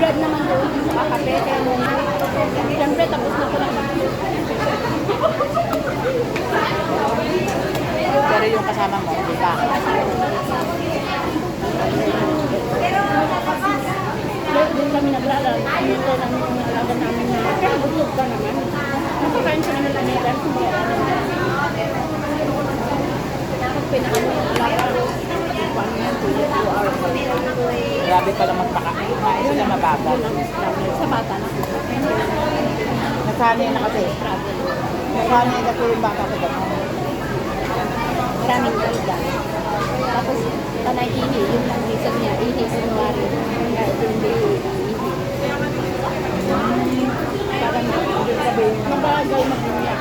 bayad naman doon sa kakape, kaya muna. Siyempre, tapos na ko naman. Pero yung kasama mo, di ba? Doon kami naglalaro. Ito lang yung alaga namin na. Kaya busog ka naman. Nakakain siya naman kami. Pinakain yung alaga. Paano yan? 2 hours. Grabe pala magpakain. Kumain sila mabagal. Sa bata na. Nasanay na kasi. Nasanay na ko yung bata sa gano'n. Maraming ganda. Tapos, tanay ihi. Yung lang reason niya. Ihi, sinwari. Kaya ito hindi ihi. Parang mabagal mag-inya.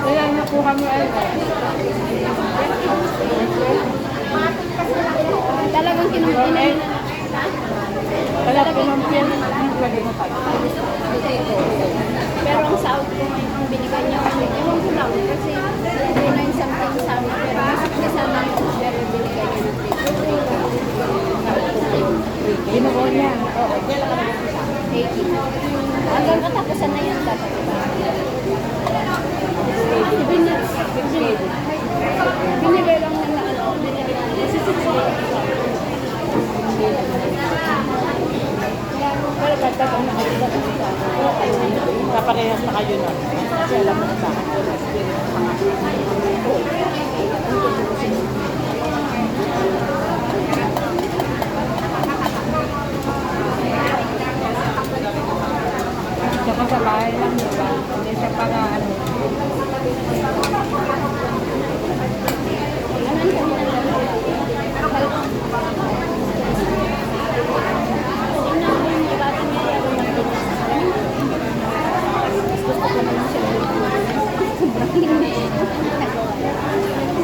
Ilang nakuha mo ay talagang kinumpin na. Wala kinumpin na lagi mo pa. Pero ang sahod ko ang binigay niya ewan ko lang kasi hindi na yung something sa amin pero kasama yung pero binigay niya ng 3. Binuho niya. Oo, kailan ka nag-umpisa? 80. Hanggang katapusan na yan dapat. Binigay lang na ano, kasi 6 pero pagkat ang nakalitan sa Kaparehas na kayo nun. Kasi alam mo na sa akin. Saka sa bahay lang, diba? Hindi siya para ano.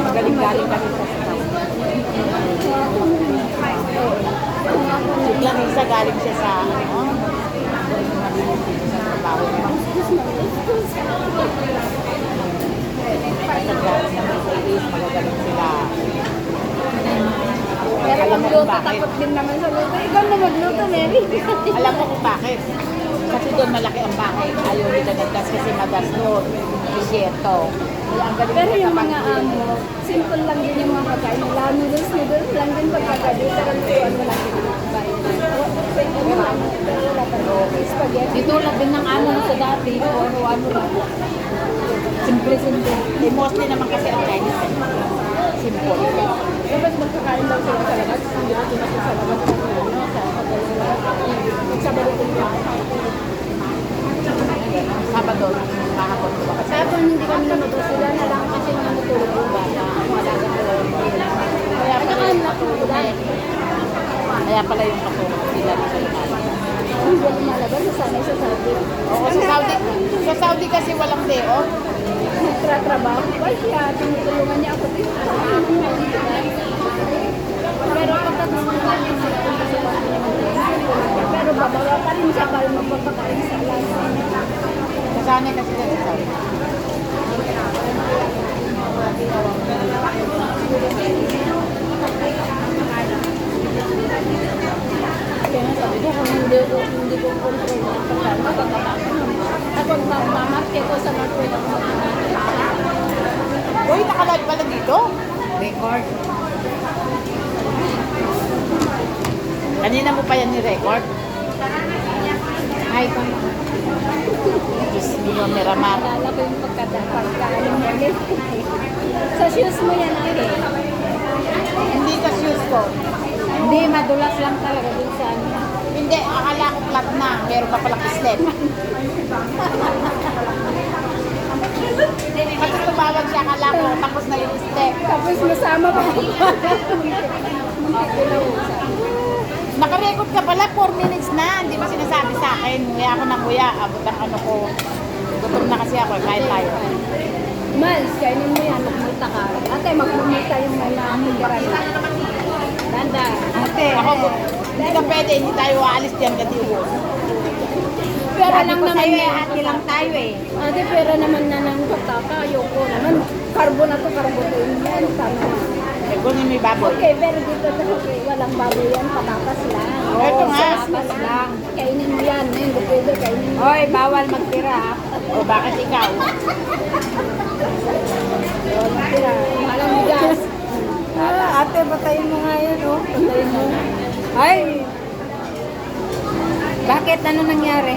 Magaling-galing ka rin sa sitaw. Lang isa galing siya sa ano. Sa trabaho niya. Pagkagaling naman sa is, magagaling sila. Pero Alam mo magluto, kung bakit? takot din naman sa luto. Ikaw na magluto, Mary. Alam mo kung bakit? Kasi doon malaki ang bahay. Ayaw nila nagdas kasi magas doon. Isyerto. Kaya ang galing Pero nila yung mga kapag- simple lang din yung mga pagkain. Wala noodles lang din pagkagabi. Pero lutuan mo lang din yung pagkain. Wala pa rin. Spaghetti. Dito lang din ng ano sa dati, ano lang. Simple. Eh, mostly naman kasi ang Chinese. Simple. Dapat magkakain lang sila sa labas. Hindi ko tinasa sa labas. Sabado ko niya. Sabado, kahapon ko ba kasi? Sabon hindi kami naluto. Sila na lang kasi natutulog yung bata. Malaga ko lang. Kaya Ay, pala yung natulog. Kaya pala yung katulog nila sa ilan. Hindi ako malabas. Nasanay sa sabi. Oo, sa Saudi kasi walang day off. Nagtratrabaho pa siya. Tinutulungan niya ako dito. Pero pagkatapos naman yung pero babawa pa rin siya para magpapakain sa lasa. Nasanay kasi sa Saudi. Kaya nga sabi niya, kung hindi ko control ang pagkain, makakatakan. At pag mamarket ko sa market ako Uy, nakalive pala dito? Record. Kanina mo pa yan ni-record? Ay, kung Diyos mio, Miramar. Naalala ko yung pagkain mo ulit. Sa shoes mo yan ate. Hindi ka shoes ko. hindi, madulas lang talaga dun sa ano. Hindi, akala ko flat na. Meron pa pala kislet. Kasi tumawag siya, akala ko tapos na yung step. Tapos masama pa. Nakarecord ka pala, 4 minutes na. Hindi ba sinasabi sa akin? Nguya ako ng nguya. Abot ang ano ko. Gutom na kasi ako. Kain tayo. Mals, kainin mo yan. Magmulta ka. Ate, magmulta yung mga higaran. Danda. Ate, ako, hindi ka pwede. Hindi tayo aalis diyan kasi ubos. Pera lang naman sa'yo, yan. hati lang tayo eh. Ate, pera naman na ng pagkaka. Ayoko naman. Carb Kunin mo yung baboy. Okay, pero dito okay, walang baboy yan, patatas lang. Ito nga. Patatas lang. Kainin mo yan, hindi pwede kainin mo. Hoy, bawal magtira. Ha? O bakit ikaw? Tira, malang bigas. Ate, patayin mo nga yan, oh. Patayin mo. Ay! Bakit? Ano nangyari?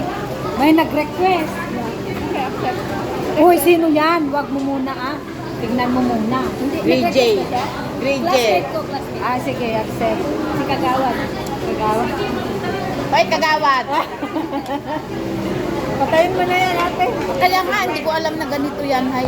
May nag-request. Uy, sino yan? Huwag mo muna, ah. Tignan mo muna. Hindi, Grade J. nag-request ba siya? Grade J. Classmate ko, classmate. Ah, sige, accept. Si Kagawad. Kagawa. Ay, kagawad. Patayin mo na yan, ate. Kaya nga, hindi ko alam na ganito yan. Hay.